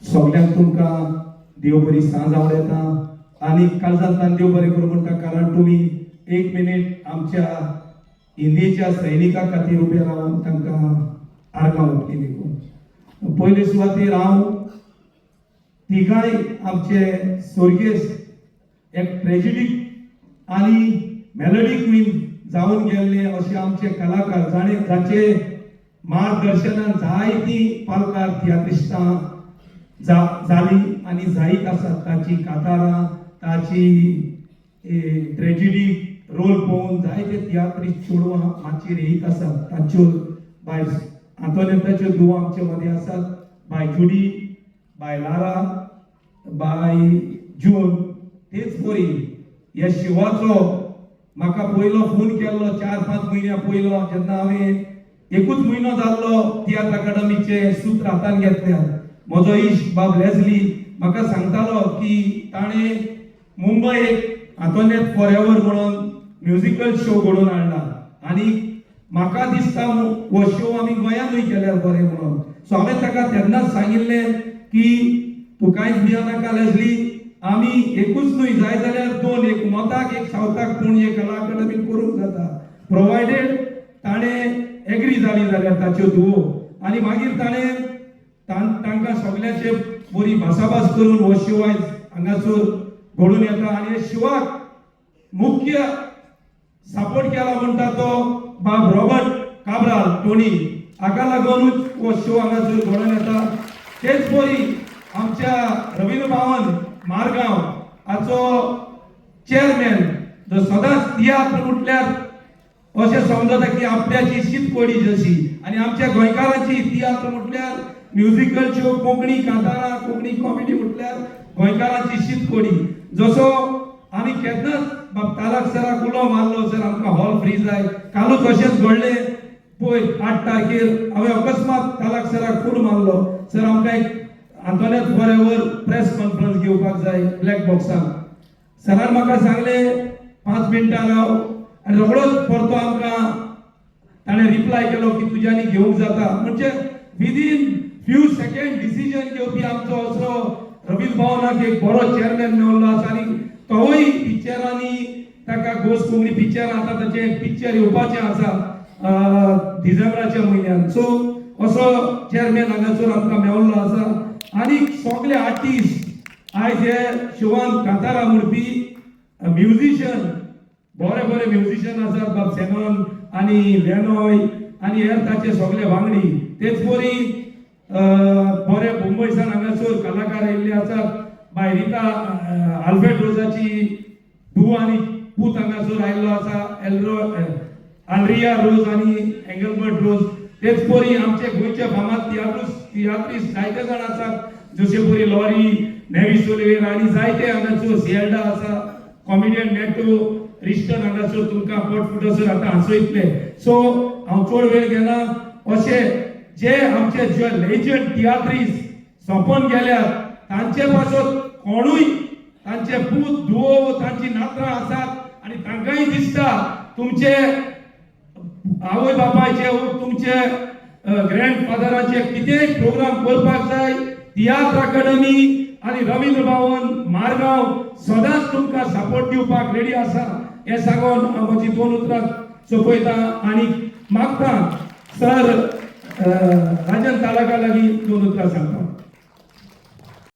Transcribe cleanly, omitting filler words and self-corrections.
सगळ्यांक तुमकां देव बरी सांज आवडटा आणि काळजांतल्यान देव बरें करूं म्हणटा, कारण तुम्ही 1 मिनिट आमच्या इंडियेच्या सैनिकां खातीर उबे रावन तांकां आर्गां ओंपली देखून. पयले सुवातेर हांव तिगाय आमचे स्वर्गेस्त एक ट्रेजिडीक आनी मेलोडी क्वीन जावन गेल्ले अशे आमचे कलाकार जाचे मार्गदर्शनान जायतीं पालकार तियात्रिस्टां जाली आनी जायत आसात. ताची कांतारां, ताची ट्रेजिडी रोल पळोवन जायते तियात्रिस्ट चेडवां माचयेर येयत आसात. ताच्यो बाय आंतोनेताच्यो धुवो आमचे मदीं आसात, बाय जुडी, बाय लारा, बाय जून. तेच बरी ह्या शिवाचो म्हाका पयलो फोन केल्लो 4-5 म्हयन्या पयलो, जेन्ना हांवें 1 म्हयनो जाल्लो तियात्र अकादमीचे सूत्र हातान घेतल्यार. म्हजो इश्ट बाब लेझली म्हाका सांगतालो की ताणें मुंबयक आंतोनेत फॉरएव्हर म्हणून म्युजिकल शो घडोवन हाडला आनी म्हाका दिसता हो शो आमी गोंयांतूय केल्यार बरें म्हणून. सो हांवें ताका तेन्नाच सांगिल्लें की तूं कांयच भियेनाका लेझली, आमी एकूच न्हय जाय जाल्यार 2, एक मोताक एक सावथाक पणजे कला अकादमीन करूंक जाता, प्रोवायडेड ताणें एग्री जाली जाल्यार ताच्यो धुवो. आनी मागीर ताणें तांकां सगळ्याचे बरी भासाभास करून हो शो आयज हांगासर घडोवन येता. आनी हे शिवाक मुख्य सपोर्ट केला म्हणटा तो बाब रॉबर्ट काब्राल टोनी, हाका लागूनच हो शो हांगासर घडोवन येता. तेच बरी आमच्या रवींद्र भवन मारगांव हाचो चेअरमॅन, जो सदांच तियात्र म्हटल्यार अशें समजता की आपल्याची शीतकोडी जशी, आनी आमच्या गोंयकारांची तियात्र म्हटल्यार म्युजिकल शो, कोंकणी कांतारां, कोंकणी कॉमेडी म्हटल्यार गोंयकारांची शीतकोडी. जसो आमी केन्नाच बाब तालक सराक उलो मारलो, सर आमकां हॉल फ्री जाय, कालूच अशेंच घडलें पळय 8 तारखेर हांवें अकस्मात तालक सराक फोन मारलो, सर आमकां एक आंतोनेत फॉरएव्हर प्रेस कॉन्फरन्स घेवपाक जाय ब्लॅक बॉक्सान. सरान म्हाका सांगलें 5 मिनटां राव, आनी रोखडोच परतो आमकां ताणें रिप्लाय केलो की तुज्यांनी घेवंक जाता. म्हणजे विदीन फ्यू सेकंड डिसिजन घेवपी आमचो असो रवींद्र भवनाक एक बरो चेअरमॅन मेळ्ळो आसा. आनी तोय पिक्चरांनी ताका घोस्ट कोंकणी पिक्चर आतां ताचें पिक्चर येवपाचें आसा डिसेंबराच्या म्हयन्यान. सो असो चेअरमॅन हांगासर आमकां मेळ्ळो आसा. आनी सगळे आर्टिस्ट आयज हे शोवान कांतारां म्हणपी म्युजिशियन, बरे बरे म्युजिशियन आसात, बाब सेनन आनी लेनॉय आनी हेर ताचे सगळे वांगडी. तेच बरी बरे मुंबयसान हांगासर कलाकार येयल्ले आसात. बाय रिता आल्फ्रेड रोजाची धूव आनी पूत हांगासर आयिल्लो आसा, आल्रिया रोज आनी एंगलबर्ट रोज. तेच बरी आमचे गोंयचे फामाद तियात्रिस्ट जायते जाण आसात, जशे बरी लॉरी, नेवी सोलिवेर आनी जायते हांगासर सिएल्डा आसा, कॉमेडियन नेटो रिस्टन हांगासर तुमकां पटफुटसर आतां हांसयतले. सो हांव चड वेळ घेना. अशे जे आमचे जे लेजंड तियात्रिस्ट सोंपोन गेल्यात तांचे पासत कोणूय तांचे पूत धुवो तांची नात्रां आसात, आनी तांकांय दिसता तुमचे आवय बापायचे तुमचे ग्रँडफादराचे कितेंय प्रोग्राम करपाक जाय, तियात्र अकादमी आनी रवींद्र भवन मारगांव सदांच तुमकां सपोर्ट दिवपाक रेडी आसा. हे सांगून हांव म्हजी 2 उतरां सोंपयता आनी मागता सर राजन तालका लागीं 2 उतरां सांगता.